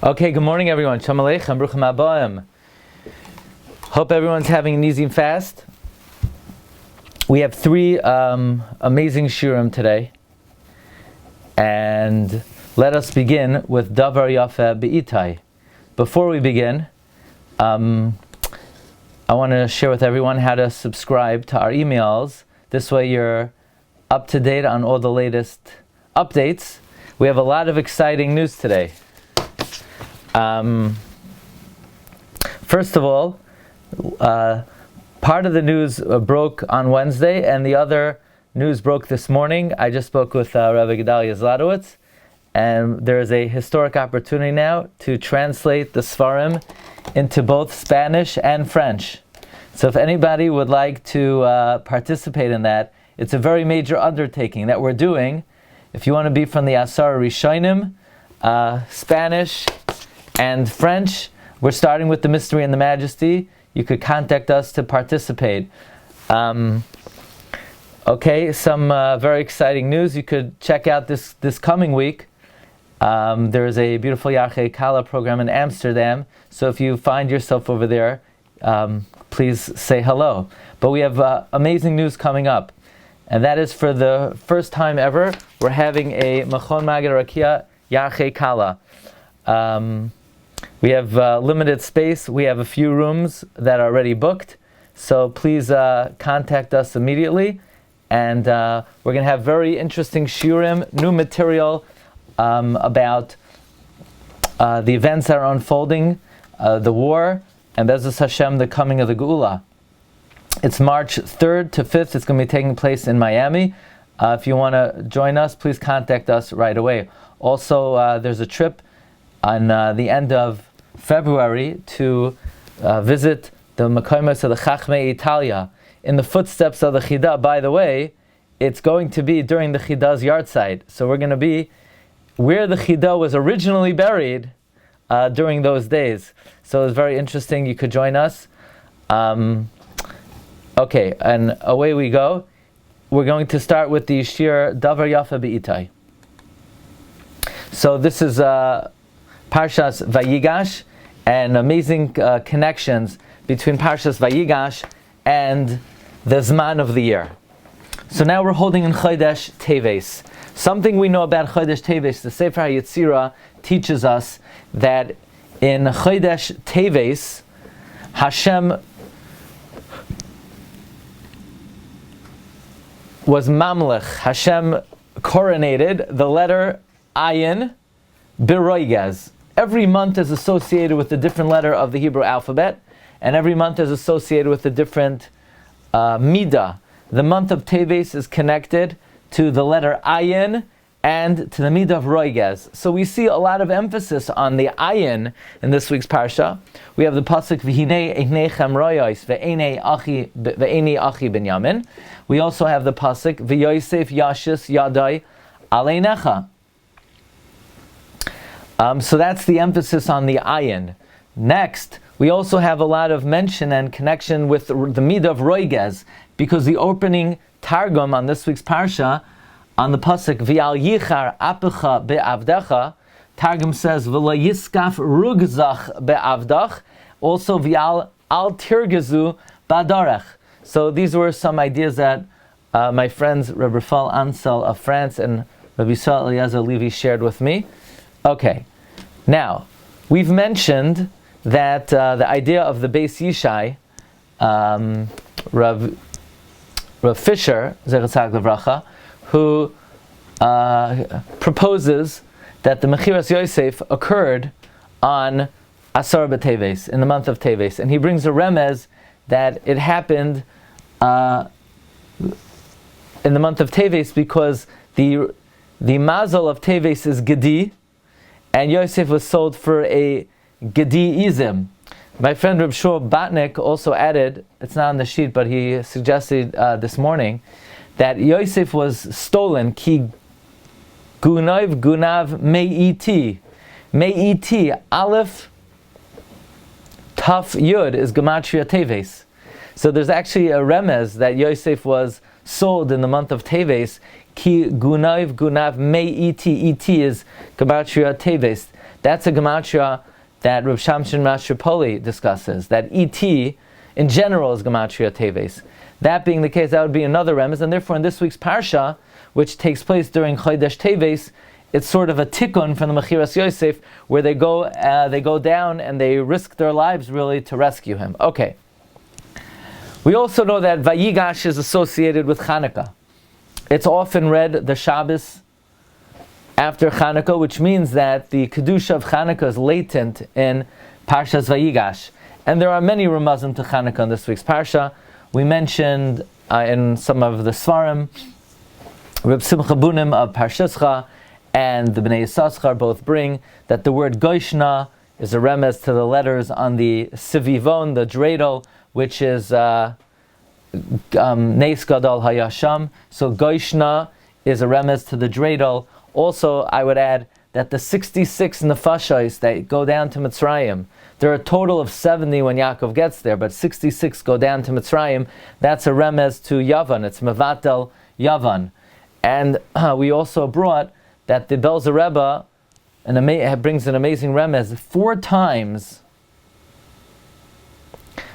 Okay, good morning everyone. Shalom Aleichem, Bruchim Habayim. Hope everyone's having an easy fast. We have three amazing Shiurim today. And let us begin with Davar Yafeh Be'itai. Before we begin, I want to share with everyone how to subscribe to our emails. This way you're up to date on all the latest updates. We have a lot of exciting news today. First of all, part of the news broke on Wednesday, and the other news broke this morning. I just spoke with Rabbi Glatstein, and there is a historic opportunity now to translate the Svarim into both Spanish and French. So if anybody would like to participate in that, it's a very major undertaking that we're doing. If you want to be from the Asar Rishonim, Spanish and French, we're starting with the Mystery and the Majesty. You could contact us to participate. Okay, some very exciting news. You could check out this coming week. There is a beautiful Yafeh Kala program in Amsterdam. So if you find yourself over there, please say hello. But we have amazing news coming up. And that is, for the first time ever, we're having a Machon Magid Rakia Yafeh Kala. We have limited space. We have a few rooms that are already booked. So please contact us immediately. And we're going to have very interesting shiurim, new material about the events that are unfolding, the war, and Be'ezus Hashem, the coming of the Geula. It's March 3rd to 5th. It's going to be taking place in Miami. If you want to join us, please contact us right away. Also, there's a trip on the end of February to visit the Makoimos of the Chachmei Italia in the footsteps of the Chida. By the way, it's going to be during the Chida's yahrzeit. So we're going to be where the Chida was originally buried during those days. So it's very interesting. You could join us. Okay, and away we go. We're going to start with the Shir Davar Yafeh Be'itai. So this is Parshas Vayigash, and amazing connections between Parshas Vayigash and the Zman of the year. So now we're holding in Chodesh Teves. Something we know about Chodesh Teves, the Sefer HaYetzirah teaches us that in Chodesh Teves, Hashem was Mamlech. Hashem coronated the letter Ayin Biroigaz. Every month is associated with a different letter of the Hebrew alphabet, and every month is associated with a different midah. The month of Teves is connected to the letter Ayin and to the midah of Roigaz. So we see a lot of emphasis on the Ayin in this week's parsha. We have the pasuk V'hinei einechem royos ve'einei achi Binyamin. We also have the pasuk V'yosef yashis yadai aleinecha. So that's the emphasis on the ayin. Next, we also have a lot of mention and connection with the midah of Roigez, because the opening targum on this week's parsha, on the pasuk V'al yichar apecha be'avdecha, targum says V'la yiskaf rugzach be'avdach, also V'al al tirgezu badarech. So these were some ideas that my friends Rabbi Rafal Ansel of France and Rabbi Yisrael Eliezer Levi shared with me. Okay, now we've mentioned that the idea of the Beis Yishai, Rav Fisher, Zechatzak Levracha, who proposes that the Mechiras Yosef occurred on Asar B'Teves, in the month of Teves, and he brings a remez that it happened in the month of Teves because the mazel of Teves is Gedi, and Yosef was sold for a Gedi Izim. My friend Reb Shor Batnik also added, it's not on the sheet, but he suggested this morning, that Yosef was stolen, ki gunav me'iti. Me'iti, aleph, taf yud is gematria Teves. So there's actually a remez that Yosef was sold in the month of Teves, ki gunav me'iti. Iti is gematria Teves. That's a gematria that Reb Shamshin Rashtrapoli discusses, that ET in general is gematria teves. That being the case, that would be another remez, and therefore in this week's parsha, which takes place during Chodesh Teves, it's sort of a tikkun from the Mechiras Yosef, where they go down and they risk their lives really to rescue him. Okay. We also know that Vayigash is associated with Chanukah. It's often read the Shabbos after Chanukah, which means that the Kedusha of Chanukah is latent in Parshas Vayigash. And there are many Ramazim to Chanukah in this week's Parsha. We mentioned in some of the Svarim, Reb Simcha Bunim of Parshascha and the Bnei Yissaschar both bring that the word Goishna is a remez to the letters on the Sivivon, the dreidel, which is Neis Gadol Hayasham. So Goishna is a remez to the dreidel. Also, I would add that the 66 nefashos that go down to Mitzrayim, there are a total of 70 when Yaakov gets there, but 66 go down to Mitzrayim. That's a remez to Yavan. It's Mevatel Yavan. And we also brought that the Belzer Rebbe brings an amazing remez. 4 times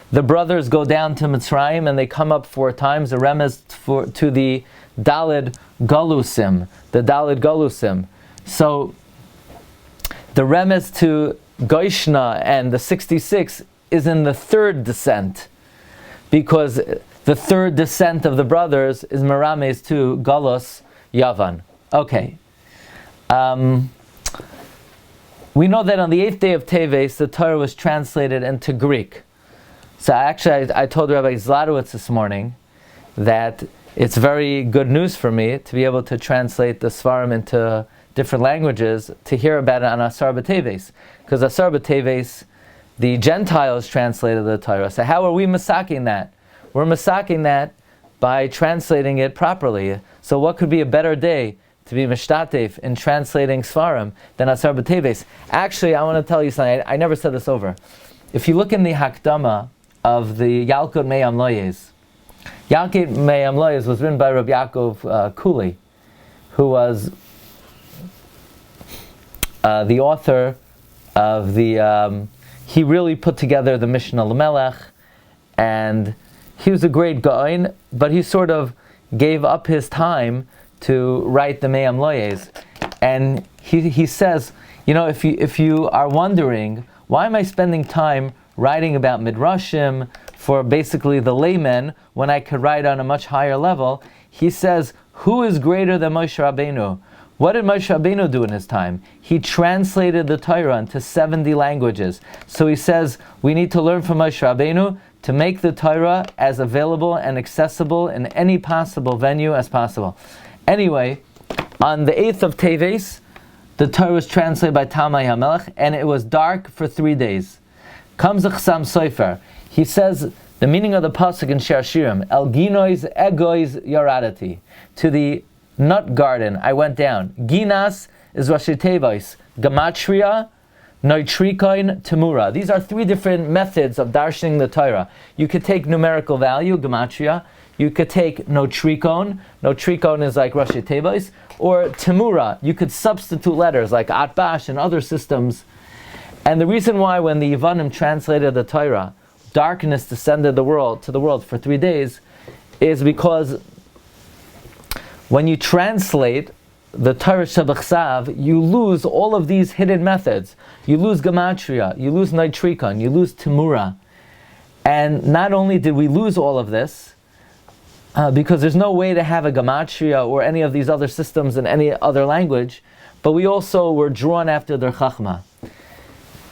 the brothers go down to Mitzrayim and they come up 4 times, a remez to the Dalid Galusim. The Dalid Galusim. So the remez to Goishna and the 66 is in the 3rd descent, because the 3rd descent of the brothers is Merames to Galus Yavan. Okay. We know that on the 8th day of Teves, the Torah was translated into Greek. So actually, I told Rabbi Glatstein this morning that it's very good news for me to be able to translate the Svarim into different languages, to hear about it on Asar B'Teves. Because Asar B'Teves, the Gentiles translated the Torah. So how are we masaking that? We're masaking that by translating it properly. So what could be a better day to be mishtatev in translating Svarim than Asar B'Teves? Actually, I want to tell you something. I never said this over. If you look in the Hakdama of the Yalkut Me'am Loyes, Yalkut Me'am Loyes was written by Rabbi Yaakov Kuli, who was the author of the... he really put together the Mishnah L'Melech, and he was a great Gaon, but he sort of gave up his time to write the Me'am Loyes. And he says, if you are wondering, why am I spending time writing about Midrashim for basically the laymen when I could write on a much higher level? He says, who is greater than Moshe Rabbeinu? What did Moshe Rabbeinu do in his time? He translated the Torah into 70 languages. So he says, we need to learn from Moshe Rabbeinu to make the Torah as available and accessible in any possible venue as possible. Anyway, on the 8th of Teves, the Torah was translated by Talmai HaMelech, and it was dark for 3 days. Comes a Chassam Sofer. He says, the meaning of the pasuk in Shiurim, El Ginois Egois Yaradati. To the nut garden I went down. Ginas is Rashi Tevis. Gematria, Noitrikoin, Temura. These are 3 different methods of darshaning the Torah. You could take numerical value, Gematria. You could take Notrikon. Notrikon is like Rashi Tevis. Or Temura. You could substitute letters like Atbash and other systems. And the reason why when the Yevanim translated the Torah, darkness descended to the world for 3 days, is because when you translate the Torah Shabachsav, you lose all of these hidden methods. You lose Gematria, you lose Nitrikon, you lose Temura. And not only did we lose all of this, because there's no way to have a Gematria or any of these other systems in any other language, but we also were drawn after their Chachma.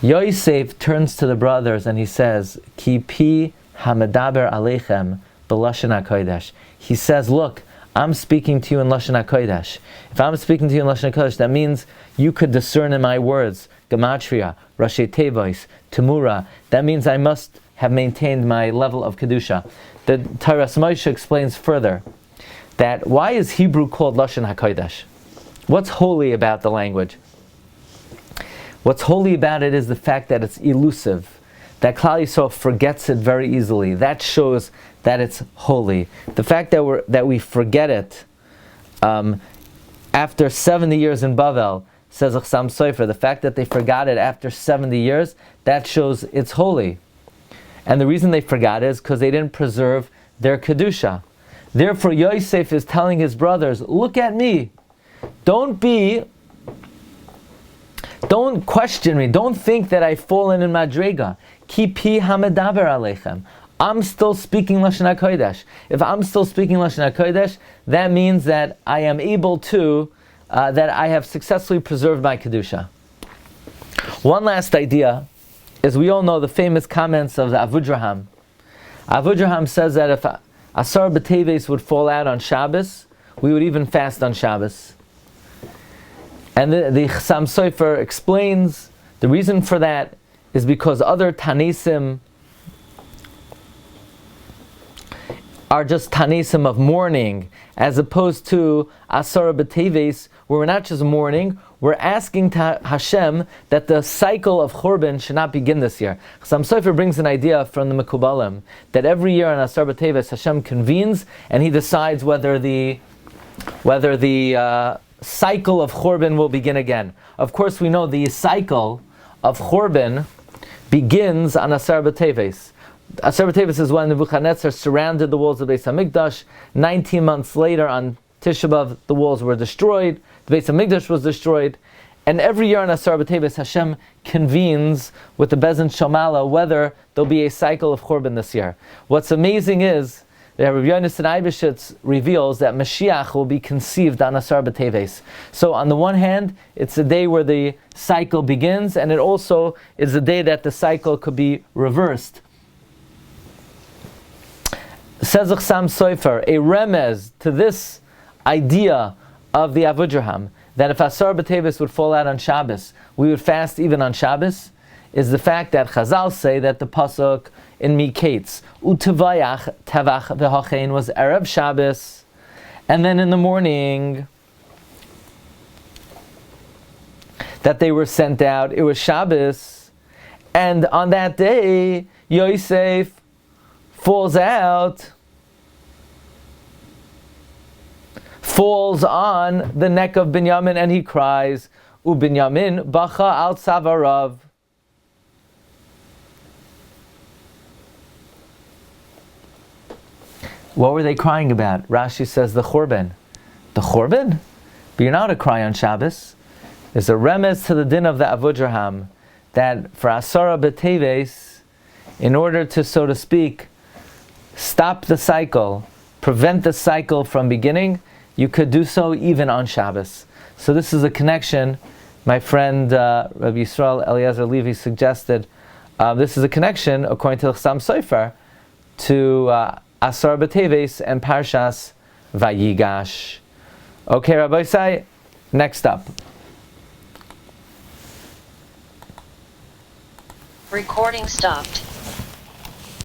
Yosef turns to the brothers and he says, Ki pi hamedaber aleichem b'lashon hakodesh. He says, look, I'm speaking to you in Lashon HaKodesh. If I'm speaking to you in Lashon HaKodesh, that means you could discern in my words, Gematria, Rashi Tevis, Temura. That means I must have maintained my level of Kedusha. The Taras Moshe explains further that why is Hebrew called Lashon HaKodesh? What's holy about the language? What's holy about it is the fact that it's elusive, that Klal Yisrael forgets it very easily. That shows that it's holy. The fact that we forget it after 70 years in Bavel, says Chasam Sofer, the fact that they forgot it after 70 years, that shows it's holy. And the reason they forgot it is because they didn't preserve their Kedusha. Therefore, Yosef is telling his brothers, look at me. Don't question me. Don't think that I've fallen in Madrega. Ki pi hamedaber aleichem. I'm still speaking Lashon HaKodesh. If I'm still speaking Lashon HaKodesh, that means that I am able to, that I have successfully preserved my Kedusha. One last idea is, we all know the famous comments of the Avudraham. Avudraham says that if Asar B'Teves would fall out on Shabbos, we would even fast on Shabbos. And the Chasam Sofer explains the reason for that is because other Tanisim are just Tanisim of mourning, as opposed to Asar B'Teves, where we're not just mourning, we're asking to Hashem that the cycle of Churban should not begin this year. Chasam Sofer brings an idea from the Mekubalim that every year on Asar B'Teves Hashem convenes and He decides whether the cycle of Churban will begin again. Of course, we know the cycle of Churban begins on Asar B'Teves. Asar B'Teves is when Nebuchadnezzar surrounded the walls of Beis HaMikdash. 19 months later, on Tisha B'Av, the walls were destroyed. The Beis HaMikdash was destroyed. And every year on Asar B'Teves, Hashem convenes with the Bezin Shomala whether there'll be a cycle of Churban this year. What's amazing is that Rabbi Yonasan Eibeshitz reveals that Mashiach will be conceived on Asar B'Teves. So on the one hand, it's a day where the cycle begins, and it also is a day that the cycle could be reversed. Says Chasam Sofer, a remez to this idea of the Avudraham, that if Asar B'Teves would fall out on Shabbos, we would fast even on Shabbos, is the fact that Chazal say that the pasuk in Miketz, Utevayach Tevach V'Hachein, was Erev Shabbos, and then in the morning that they were sent out, it was Shabbos, and on that day, Yosef falls on the neck of Binyamin, and he cries, Ubinyamin bacha al tzavarav. What were they crying about? Rashi says the Churban. The Churban? But you're not to cry on Shabbos. There's a remez to the din of the Avudraham that for Asara B'Teves, in order to, so to speak, stop the cycle, prevent the cycle from beginning, you could do so even on Shabbos. So this is a connection. My friend Rabbi Yisrael Eliezer Levi suggested this is a connection, according to the Chasam Sofer, to Asar B'Teves and Parshas Vayigash. Okay, Rabbi Say, next up. Recording stopped.